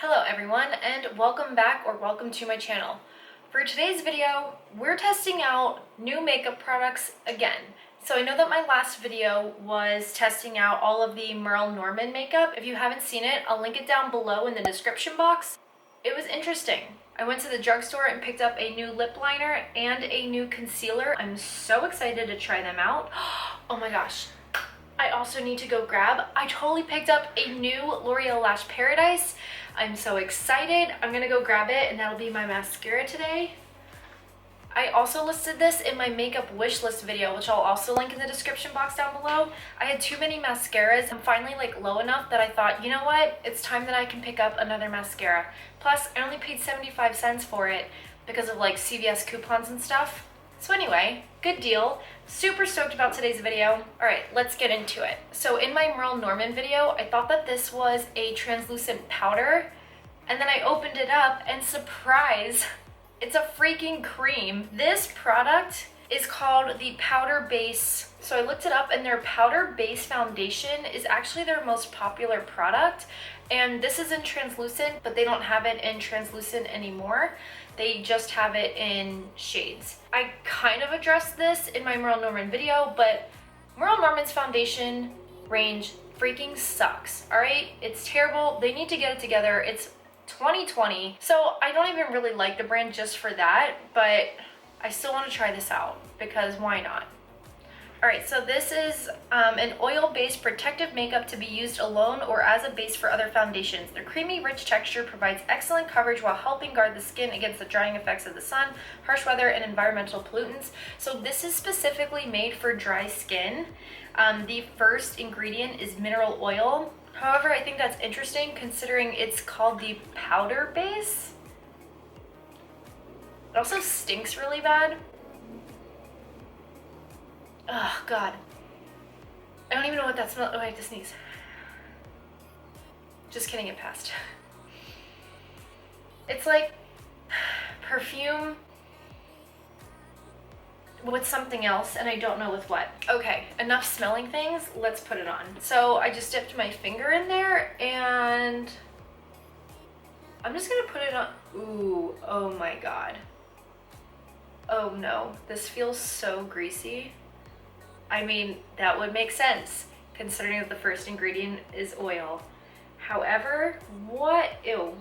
Hello everyone, and welcome back or welcome to my channel. For today's video, we're testing out new makeup products again. So I know that my last video was testing out all of the Merle Norman makeup. If you haven't seen it, I'll link it down below in the description box. It was interesting. I went to the drugstore and picked up a new lip liner and a new concealer. I'm so excited to try them out. Oh my gosh. I also need to go grab. I totally picked up a new L'Oreal Lash Paradise. I'm so excited. I'm gonna go grab it and that'll be my mascara today. I also listed this in my makeup wish list video, which I'll also link in the description box down below. I had too many mascaras. I'm finally low enough that I thought, you know what? It's time that I can pick up another mascara. Plus, I only paid 75 cents for it because of CVS coupons and stuff. So anyway, good deal. Super stoked about today's video. All right, let's get into it. So in my Merle Norman video, I thought that this was a translucent powder, and then I opened it up and surprise, it's a freaking cream. This product is called the Powder Base. So I looked it up and their Powder Base foundation is actually their most popular product. And this is in translucent, but they don't have it in translucent anymore. They just have it in shades. I kind of addressed this in my Merle Norman video, but Merle Norman's foundation range freaking sucks, all right? It's terrible. They need to get it together. It's 2020, so I don't even really like the brand just for that, but I still want to try this out because why not? All right, so this is an oil-based protective makeup to be used alone or as a base for other foundations. Their creamy, rich texture provides excellent coverage while helping guard the skin against the drying effects of the sun, harsh weather, and environmental pollutants. So this is specifically made for dry skin. The first ingredient is mineral oil. However, I think that's interesting considering it's called the powder base. It also stinks really bad. Oh God. I don't even know what that smells. Oh, I have to sneeze. Just kidding, it passed. It's like perfume with something else, and I don't know with what. Okay, enough smelling things, let's put it on. So I just dipped my finger in there and I'm just gonna put it on. Ooh, oh my God. Oh no, this feels so greasy. I mean, that would make sense considering that the first ingredient is oil. However, ew.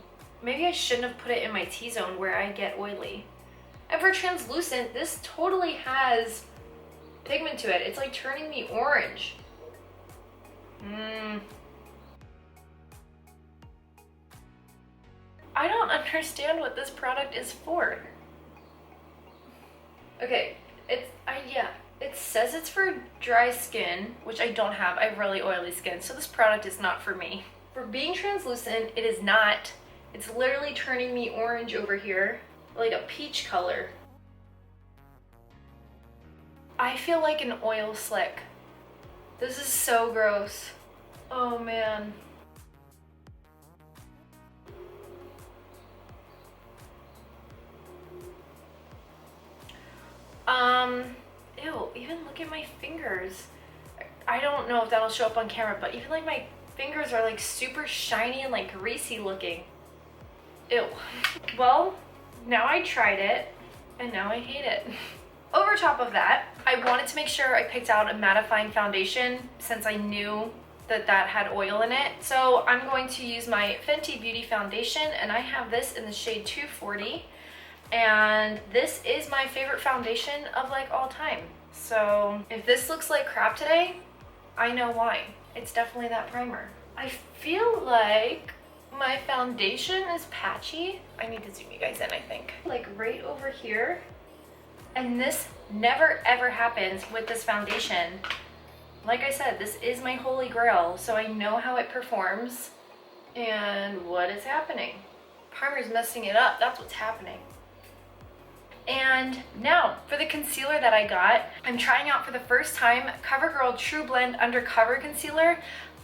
Maybe I shouldn't have put it in my T-zone where I get oily. And for translucent, this totally has pigment to it. It's like turning me orange. I don't understand what this product is for. Okay, it says it's for dry skin, which I don't have. I have really oily skin, so this product is not for me. For being translucent, it is not. It's literally turning me orange over here, like a peach color. I feel like an oil slick. This is so gross. Oh man. Ew, even look at my fingers. I don't know if that'll show up on camera, but even my fingers are super shiny and greasy looking. Ew. Well, now I tried it and now I hate it. Over top of that, I wanted to make sure I picked out a mattifying foundation since I knew that had oil in it. So I'm going to use my Fenty Beauty foundation, and I have this in the shade 240. And this is my favorite foundation of all time. So if this looks like crap today, I know why. It's definitely that primer. I feel like my foundation is patchy. I need to zoom you guys in, I think. Right over here. And this never ever happens with this foundation. Like I said, this is my holy grail, so I know how it performs. And what is happening? Primer's messing it up, that's what's happening. And now for the concealer that I got, I'm trying out for the first time CoverGirl True Blend Undercover Concealer.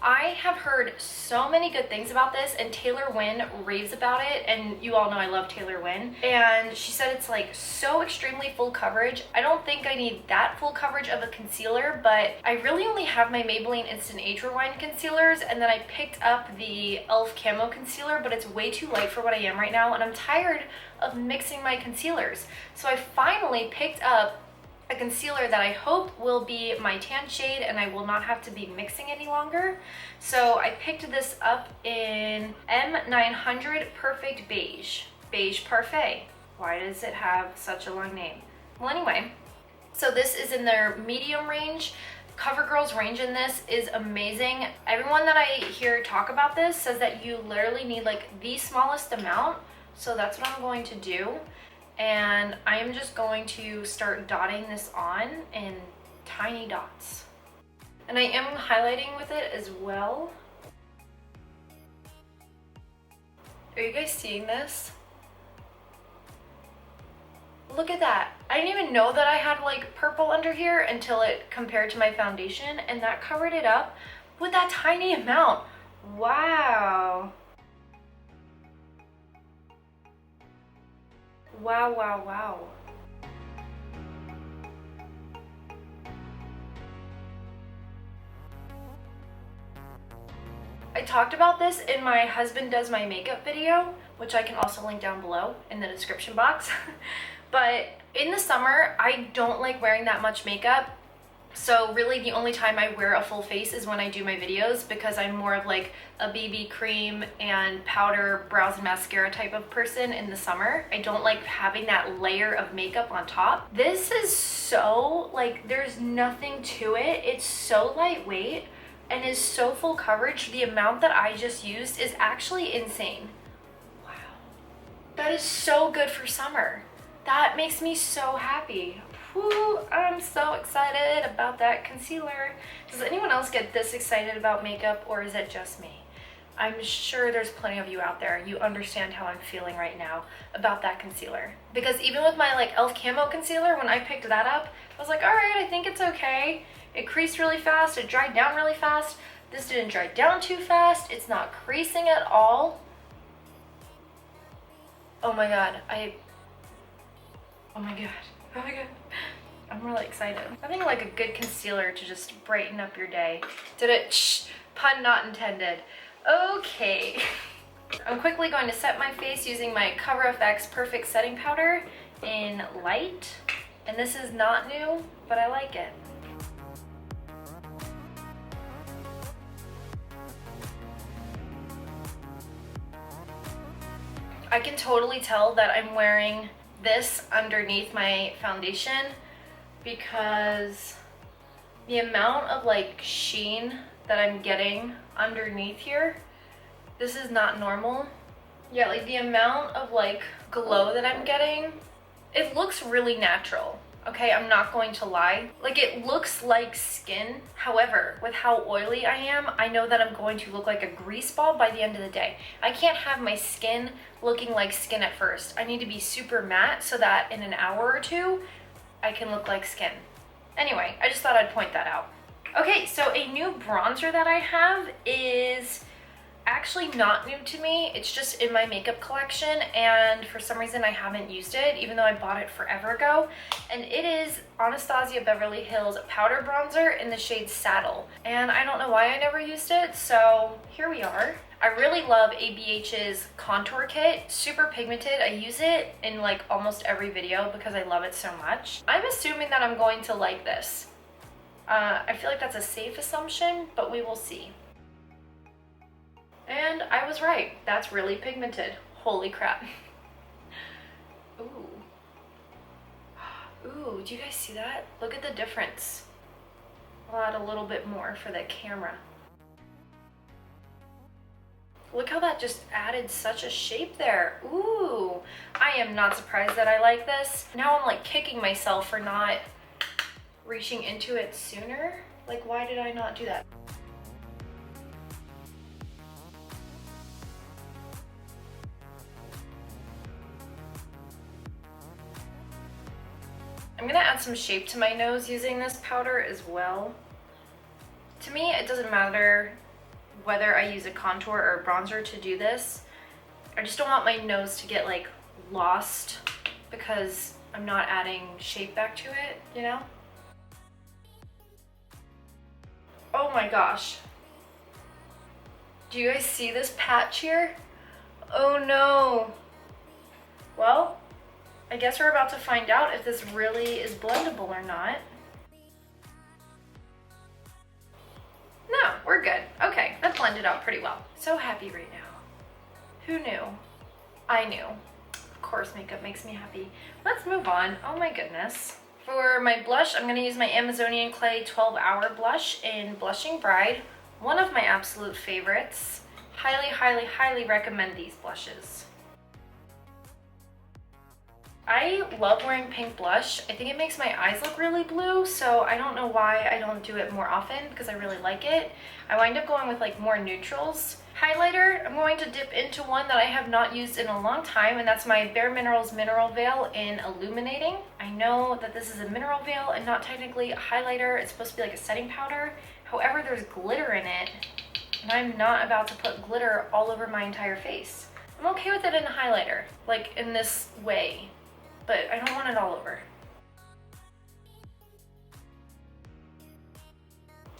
I have heard so many good things about this, and Taylor Wynn raves about it, and you all know I love Taylor Wynn, and she said it's like so extremely full coverage. I don't think I need that full coverage of a concealer, but I really only have my Maybelline Instant Age Rewind concealers, and then I picked up the e.l.f. Camo Concealer, but it's way too light for what I am right now, and I'm tired of mixing my concealers. So I finally picked up a concealer that I hope will be my tan shade and I will not have to be mixing any longer. So I picked this up in M900 Perfect Beige. Beige Parfait. Why does it have such a long name? Well, anyway, so this is in their medium range. Covergirl's range in this is amazing. Everyone that I hear talk about this says that you literally need like the smallest amount. So that's what I'm going to do. And I am just going to start dotting this on in tiny dots. And I am highlighting with it as well. Are you guys seeing this? Look at that. I didn't even know that I had like purple under here until it compared to my foundation, and that covered it up with that tiny amount. Wow. Wow, wow, wow. I talked about this in my husband does my makeup video, which I can also link down below in the description box. But in the summer, I don't like wearing that much makeup. So really the only time I wear a full face is when I do my videos, because I'm more of like a BB cream and powder, brows and mascara type of person in the summer. I don't like having that layer of makeup on top. This is so like, there's nothing to it. It's so lightweight and is so full coverage. The amount that I just used is actually insane. Wow. That is so good for summer. That makes me so happy. Woo, I'm so excited about that concealer. Does anyone else get this excited about makeup, or is it just me? I'm sure there's plenty of you out there. You understand how I'm feeling right now about that concealer. Because even with my like e.l.f. Camo Concealer, when I picked that up, I was like, all right, I think it's okay. It creased really fast, it dried down really fast. This didn't dry down too fast. It's not creasing at all. Oh my God, oh my God. Oh my God, I'm really excited. I think like a good concealer to just brighten up your day. Did it? Shh, pun not intended. Okay. I'm quickly going to set my face using my CoverFX Perfect Setting Powder in light. And this is not new, but I like it. I can totally tell that I'm wearing this underneath my foundation because the amount of like sheen that I'm getting underneath here, this is not normal. Yeah, like the amount of like glow that I'm getting, it looks really natural. Okay, I'm not going to lie. Like it looks like skin. However, with how oily I am, I know that I'm going to look like a grease ball by the end of the day. I can't have my skin looking like skin at first. I need to be super matte so that in an hour or two, I can look like skin. Anyway, I just thought I'd point that out. Okay, so a new bronzer that I have is actually not new to me. It's just in my makeup collection, and for some reason I haven't used it, even though I bought it forever ago. And it is Anastasia Beverly Hills powder bronzer in the shade Saddle. And I don't know why I never used it, so here we are. I really love ABH's contour kit, super pigmented. I use it in like almost every video because I love it so much. I'm assuming that I'm going to like this. I feel like that's a safe assumption, but we will see. And I was right, that's really pigmented. Holy crap. Ooh. Ooh, do you guys see that? Look at the difference. I'll add a little bit more for the camera. Look how that just added such a shape there. Ooh, I am not surprised that I like this. Now I'm like kicking myself for not reaching into it sooner. Like, why did I not do that? I'm gonna add some shape to my nose using this powder as well. To me, it doesn't matter whether I use a contour or a bronzer to do this. I just don't want my nose to get like lost because I'm not adding shape back to it, you know? Oh my gosh. Do you guys see this patch here? Oh no. Well, I guess we're about to find out if this really is blendable or not. No, we're good. Okay, that blended out pretty well. So happy right now. Who knew? I knew. Of course, makeup makes me happy. Let's move on. Oh my goodness. For my blush, I'm going to use my Amazonian Clay 12-Hour Blush in Blushing Bride. One of my absolute favorites. Highly, highly, highly recommend these blushes. I love wearing pink blush. I think it makes my eyes look really blue, so I don't know why I don't do it more often because I really like it. I wind up going with like more neutrals. Highlighter, I'm going to dip into one that I have not used in a long time, and that's my Bare Minerals Mineral Veil in Illuminating. I know that this is a mineral veil and not technically a highlighter. It's supposed to be like a setting powder. However, there's glitter in it, and I'm not about to put glitter all over my entire face. I'm okay with it in a highlighter, like in this way, but I don't want it all over.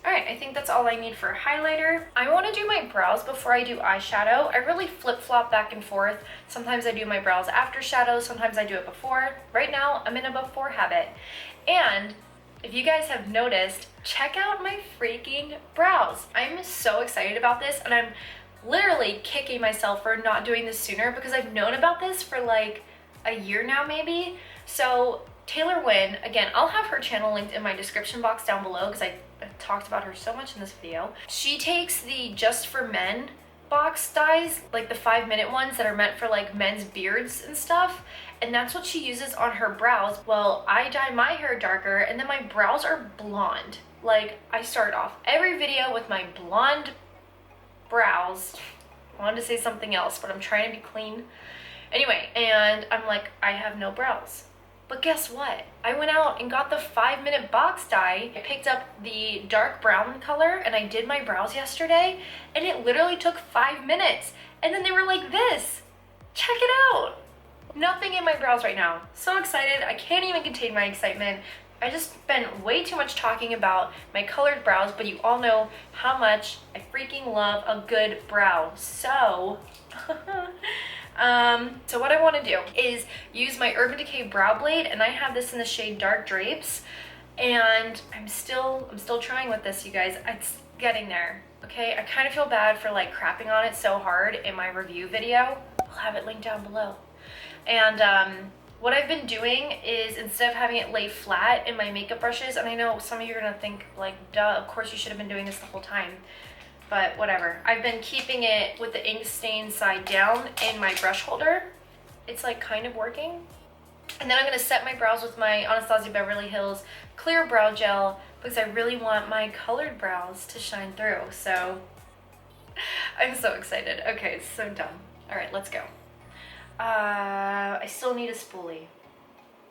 Alright, I think that's all I need for highlighter. I want to do my brows before I do eyeshadow. I really flip-flop back and forth. Sometimes I do my brows after shadow, sometimes I do it before. Right now, I'm in a before habit. And if you guys have noticed, check out my freaking brows. I'm so excited about this, and I'm literally kicking myself for not doing this sooner because I've known about this for like a year now maybe. So Taylor Wynn, again, I'll have her channel linked in my description box down below because I talked about her so much in this video. She takes the Just for Men box dyes, like the 5-minute ones that are meant for like men's beards and stuff, and that's what she uses on her brows. Well, I dye my hair darker and then my brows are blonde. Like, I start off every video with my blonde brows. I wanted to say something else, but I'm trying to be clean. Anyway, and I'm like, I have no brows. But guess what? I went out and got the 5-minute box dye. I picked up the dark brown color and I did my brows yesterday, and it literally took 5 minutes. And then they were like this. Check it out. Nothing in my brows right now. So excited. I can't even contain my excitement. I just spent way too much talking about my colored brows, but you all know how much I freaking love a good brow. So so what I want to do is use my Urban Decay brow blade, and I have this in the shade Dark Drapes, and I'm still trying with this, you guys. It's getting there. Okay, I kind of feel bad for like crapping on it so hard in my review video. I'll have it linked down below. And what I've been doing is, instead of having it lay flat in my makeup brushes, and I know some of you are gonna think like, duh, of course you should have been doing this the whole time. But whatever. I've been keeping it with the ink stain side down in my brush holder. It's like kind of working. And then I'm going to set my brows with my Anastasia Beverly Hills clear brow gel because I really want my colored brows to shine through. So I'm so excited. Okay, it's so done. All right, let's go. I still need a spoolie.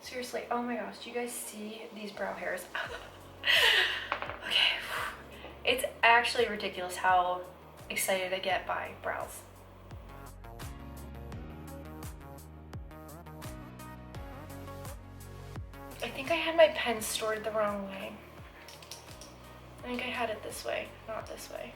Seriously, oh my gosh, do you guys see these brow hairs? Okay. It's actually ridiculous how excited I get by brows. I think I had my pen stored the wrong way. I think I had it this way, not this way.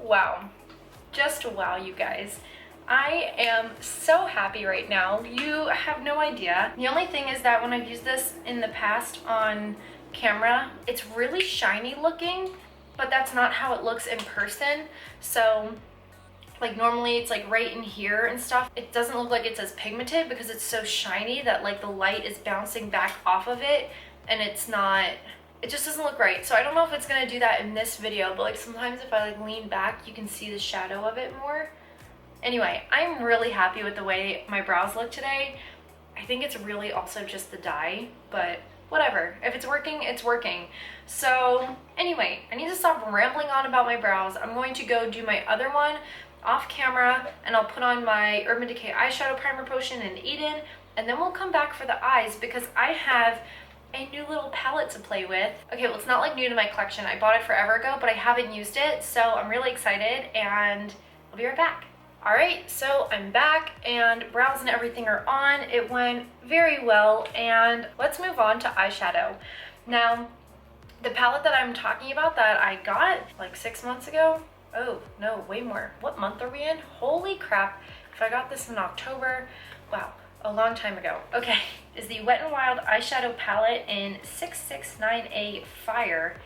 Wow, just wow, you guys. I am so happy right now. You have no idea. The only thing is that when I've used this in the past on camera, it's really shiny looking, but that's not how it looks in person. So like normally it's like right in here and stuff. It doesn't look like it's as pigmented because it's so shiny that like the light is bouncing back off of it, and it's not, it just doesn't look right. So I don't know if it's gonna do that in this video, but like sometimes if I like lean back, you can see the shadow of it more. Anyway, I'm really happy with the way my brows look today. I think it's really also just the dye, but whatever. If it's working, it's working. So anyway, I need to stop rambling on about my brows. I'm going to go do my other one off camera, and I'll put on my Urban Decay eyeshadow primer potion and Eden, and then we'll come back for the eyes because I have a new little palette to play with. Okay, well, it's not like new to my collection. I bought it forever ago, but I haven't used it, so I'm really excited, and I'll be right back. All right, so I'm back and brows and everything are on. It went very well, and let's move on to eyeshadow. Now, the palette that I'm talking about that I got like 6 months ago, oh no, way more. What month are we in? Holy crap, if I got this in October, wow, a long time ago. Okay, is the Wet n Wild eyeshadow palette in 669A Fire.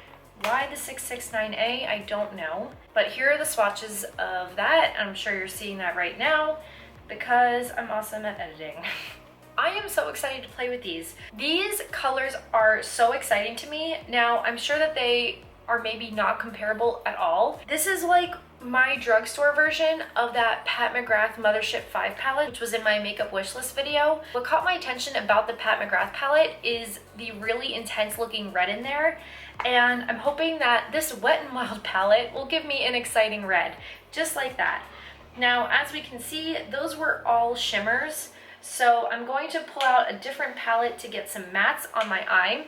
Why the 669A, I don't know. But here are the swatches of that. I'm sure you're seeing that right now because I'm awesome at editing. I am so excited to play with these. These colors are so exciting to me. Now, I'm sure that they are maybe not comparable at all. This is like my drugstore version of that Pat McGrath Mothership 5 palette, which was in my makeup wishlist video. What caught my attention about the Pat McGrath palette is the really intense looking red in there. And I'm hoping that this Wet n Wild palette will give me an exciting red, just like that. Now, as we can see, those were all shimmers. So I'm going to pull out a different palette to get some mattes on my eye.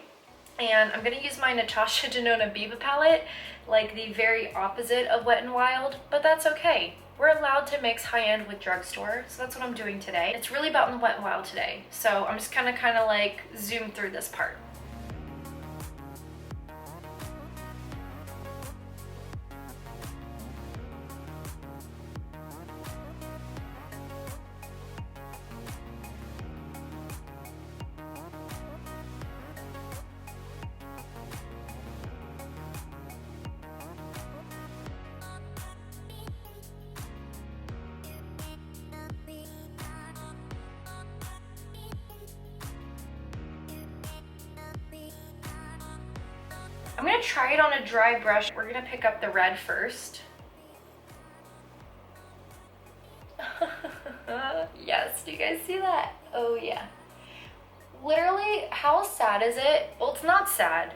And I'm gonna use my Natasha Denona Biba palette, like the very opposite of Wet n Wild, but that's okay. We're allowed to mix high-end with drugstore, so that's what I'm doing today. It's really about the Wet n Wild today, so I'm just gonna kind of like zoom through this part. I'm gonna try it on a dry brush. We're gonna pick up the red first. Yes, do you guys see that? Oh yeah. Literally, how sad is it? Well, it's not sad.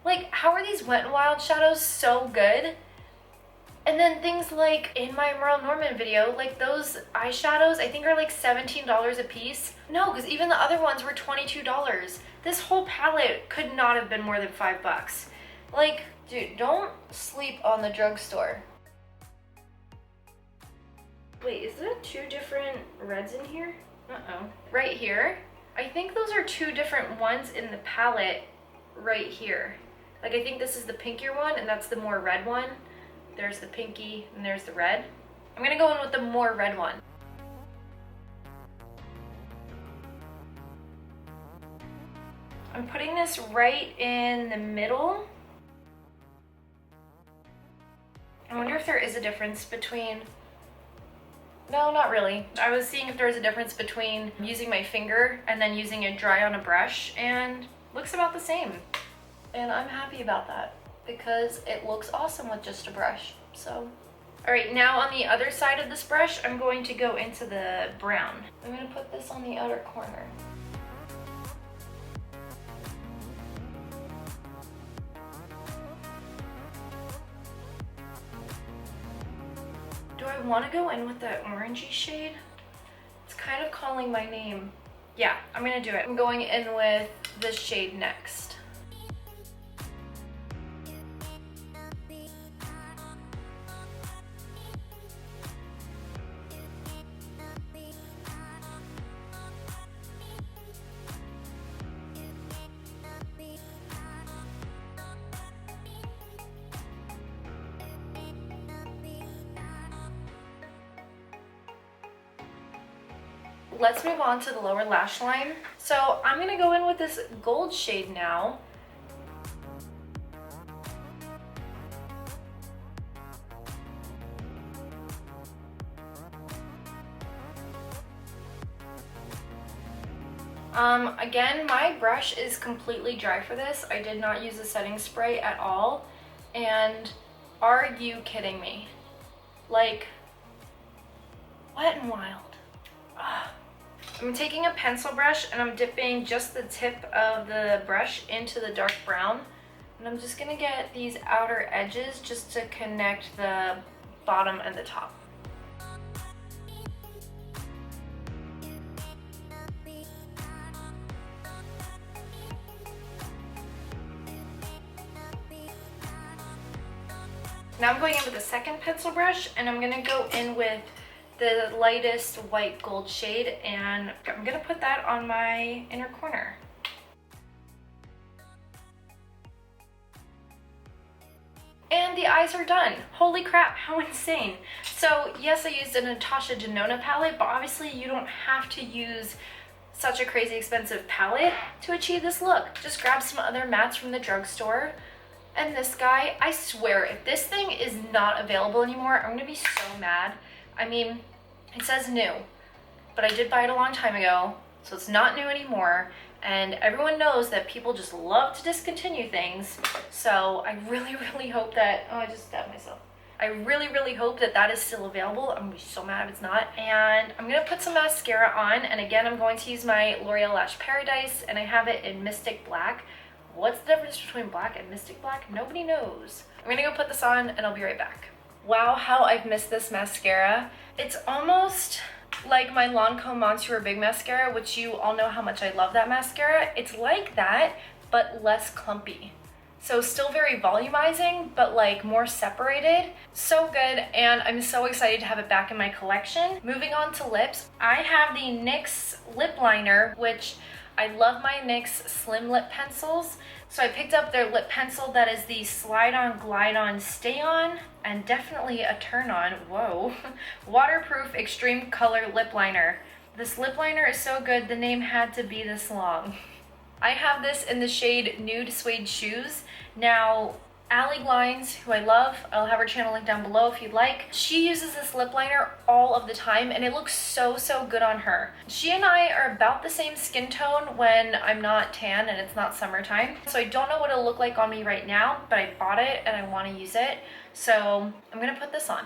Like, how are these Wet n Wild shadows so good? And then things like in my Merle Norman video, like those eyeshadows, I think are like $17 a piece. No, because even the other ones were $22. This whole palette could not have been more than $5. Like, dude, don't sleep on the drugstore. Wait, is there two different reds in here? Uh-oh. Right here. I think those are two different ones in the palette right here. Like, I think this is the pinkier one and that's the more red one. There's the pinky and there's the red. I'm gonna go in with the more red one. I'm putting this right in the middle. I wonder if there is a difference between, no, not really. I was seeing if there was a difference between using my finger and then using it dry on a brush, and looks about the same. And I'm happy about that because it looks awesome with just a brush, so. All right, now on the other side of this brush, I'm going to go into the brown. I'm gonna put this on the outer corner. Do I want to go in with that orangey shade? It's kind of calling my name. Yeah, I'm gonna do it. I'm going in with this shade next. Let's move on to the lower lash line. So I'm gonna go in with this gold shade now. Again, my brush is completely dry for this. I did not use a setting spray at all. And are you kidding me? Like, Wet n Wild. Ugh. I'm taking a pencil brush and I'm dipping just the tip of the brush into the dark brown. And I'm just gonna get these outer edges just to connect the bottom and the top. Now I'm going in with a second pencil brush and I'm gonna go in with the lightest white gold shade and I'm gonna put that on my inner corner. And the eyes are done. Holy crap, how insane. So yes, I used a Natasha Denona palette, but obviously you don't have to use such a crazy expensive palette to achieve this look. Just grab some other mattes from the drugstore. And this guy, I swear, if this thing is not available anymore, I'm gonna be so mad. I mean, it says new, but I did buy it a long time ago, so it's not new anymore. And everyone knows that people just love to discontinue things. So I really, really hope that, oh, I just stabbed myself. I really, really hope that that is still available. I'm gonna be so mad if it's not. And I'm gonna put some mascara on. And again, I'm going to use my L'Oreal Lash Paradise and I have it in Mystic Black. What's the difference between black and Mystic Black? Nobody knows. I'm gonna go put this on and I'll be right back. Wow, how I've missed this mascara. It's almost like my Lancome Montour Big Mascara, which you all know how much I love that mascara. It's like that, but less clumpy. So still very volumizing, but like more separated. So good, and I'm so excited to have it back in my collection. Moving on to lips, I have the NYX lip liner, which I love my NYX Slim Lip Pencils. So I picked up their lip pencil that is the Slide On, Glide On, Stay On, and definitely a turn on, whoa, waterproof extreme color lip liner. This lip liner is so good, the name had to be this long. I have this in the shade Nude Suede Shoes. Now, Allie Glines, who I love, I'll have her channel linked down below if you'd like. She uses this lip liner all of the time and it looks so, so good on her. She and I are about the same skin tone when I'm not tan and it's not summertime. So I don't know what it'll look like on me right now, but I bought it and I want to use it. So I'm gonna put this on.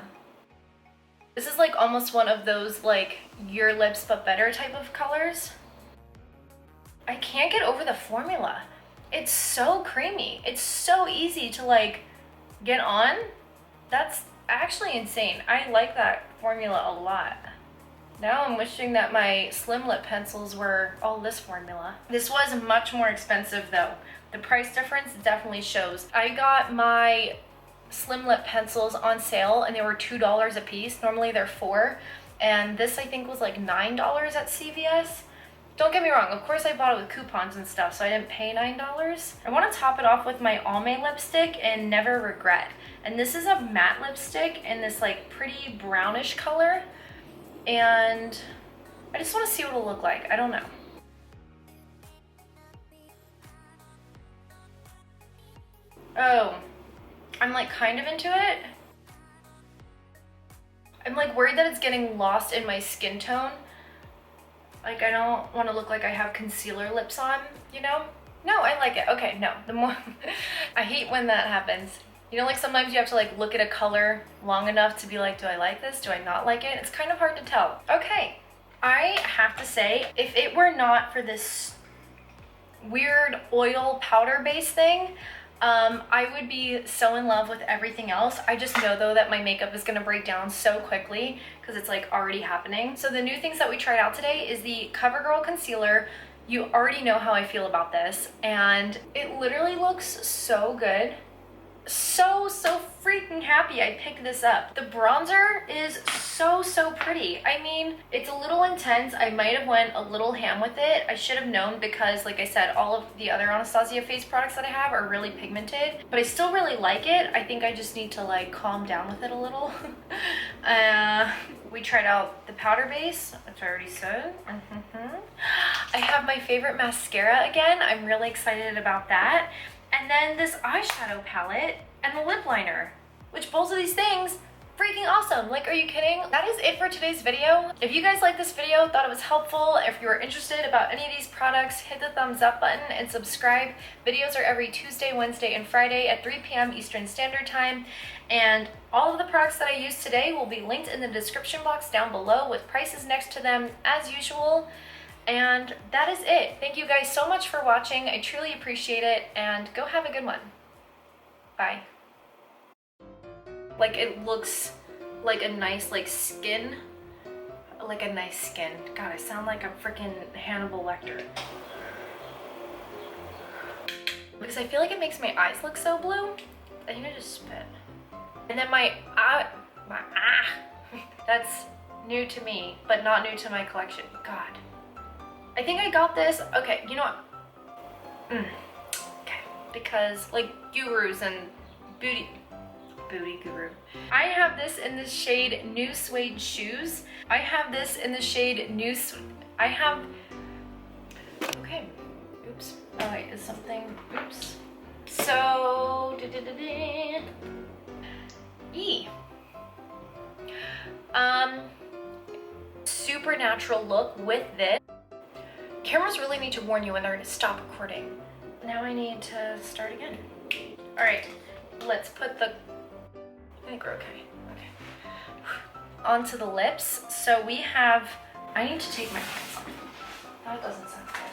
This is like almost one of those like your lips but better type of colors. I can't get over the formula. It's so creamy. It's so easy to like get on. That's actually insane. I like that formula a lot. Now I'm wishing that my Slim Lip pencils were all this formula. This was much more expensive though. The price difference definitely shows. I got my Slim Lip pencils on sale and they were $2 a piece. Normally they're $4. And this I think was like $9 at CVS. Don't get me wrong, of course I bought it with coupons and stuff, so I didn't pay $9. I want to top it off with my Almay lipstick in Never Regret. And this is a matte lipstick in this like pretty brownish color. And I just want to see what it'll look like. I don't know. Oh, I'm like kind of into it. I'm like worried that it's getting lost in my skin tone. Like I don't want to look like I have concealer lips on, you know? No, I like it. Okay, no, the more, I hate when that happens. You know, like sometimes you have to like look at a color long enough to be like, do I like this? Do I not like it? It's kind of hard to tell. Okay, I have to say, if it were not for this weird oil powder base thing, I would be so in love with everything else. I just know though that my makeup is gonna break down so quickly because it's like already happening. So the new things that we tried out today is the CoverGirl concealer. You already know how I feel about this and it literally looks so good. So freaking happy I picked this up. The bronzer is so pretty. I mean, it's a little intense. I might have went a little ham with it. I should have known because like I said, all of the other Anastasia face products that I have are really pigmented, but I still really like it. I think I just need to like calm down with it a little. We tried out the powder base, which I already said. I have my favorite mascara again. I'm really excited about that. And then this eyeshadow palette and the lip liner, which both of these things, freaking awesome. Like, are you kidding? That is it for today's video. If you guys liked this video, thought it was helpful, if you are interested about any of these products, hit the thumbs up button and subscribe. Videos are every Tuesday, Wednesday, and Friday at 3 p.m. Eastern Standard Time. And all of the products that I used today will be linked in the description box down below with prices next to them as usual. And that is it. Thank you guys so much for watching. I truly appreciate it, and go have a good one. Bye. Like, it looks like a nice, like, skin. Like a nice skin. God, I sound like a freaking Hannibal Lecter. Because I feel like it makes my eyes look so blue. I think I just spit. And then that's new to me, but not new to my collection. God. I think I got this. Okay, you know what? Okay, because, like, gurus and booty guru. I have this in the shade New Suede Shoes. I have this in the shade okay, oops. Oh wait, is something, oops. So, supernatural look with this. Cameras really need to warn you when they're gonna stop recording. Now I need to start again. All right, let's put the, I think we're okay. Okay. Onto the lips. So we have, I need to take my pants off. That doesn't sound good.